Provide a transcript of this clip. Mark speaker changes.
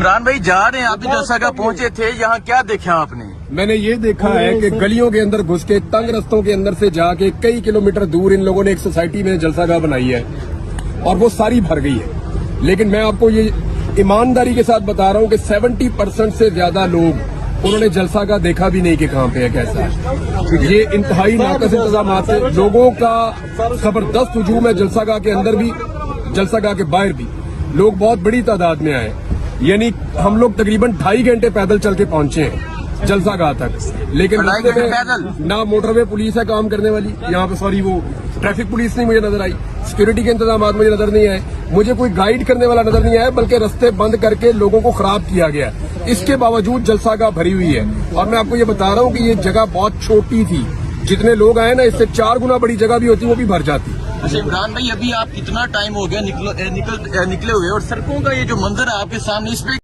Speaker 1: عمران بھائی جا رہے ہیں، آپ بھی جلسہ گاہ پہنچے تھے، یہاں کیا دیکھا آپ نے؟
Speaker 2: میں نے یہ دیکھا ہے کہ گلیوں کے اندر گھس کے تنگ رستوں کے اندر سے جا کے کئی کلومیٹر دور ان لوگوں نے ایک سوسائٹی میں جلسہ گاہ بنائی ہے اور وہ ساری بھر گئی ہے. لیکن میں آپ کو یہ ایمانداری کے ساتھ بتا رہا ہوں کہ 70% سے زیادہ لوگ انہوں نے جلسہ گاہ دیکھا بھی نہیں کہ کہاں پہ ہے، کیسا ہے. یہ انتہائی ناقص انتظامات سے لوگوں کا زبردست ہجوم ہے. جلسہ گاہ کے اندر بھی، جلسہ گاہ کے باہر بھی لوگ بہت بڑی تعداد میں آئے. یعنی ہم لوگ تقریباً 2.5 گھنٹے پیدل چل کے پہنچے ہیں جلسہ گاہ تک، لیکن نہ موٹر وے پولیس ہے کام کرنے والی یہاں پہ، سوری وہ ٹریفک پولیس نہیں مجھے نظر آئی، سیکورٹی کے انتظامات مجھے نظر نہیں آئے، مجھے کوئی گائیڈ کرنے والا نظر نہیں آیا، بلکہ رستے بند کر کے لوگوں کو خراب کیا گیا. اس کے باوجود جلسہ گاہ بھری ہوئی ہے. اور میں آپ کو یہ بتا رہا ہوں کہ یہ جگہ بہت چھوٹی تھی، جتنے لوگ آئے نا اس سے 4 گنا بڑی جگہ بھی ہوتی وہ بھی بھر جاتی.
Speaker 1: اچھا عمران بھائی، ابھی آپ کتنا ٹائم ہو گیا نکلے ہوئے، اور سڑکوں کا یہ جو منظر ہے آپ کے سامنے، اس پہ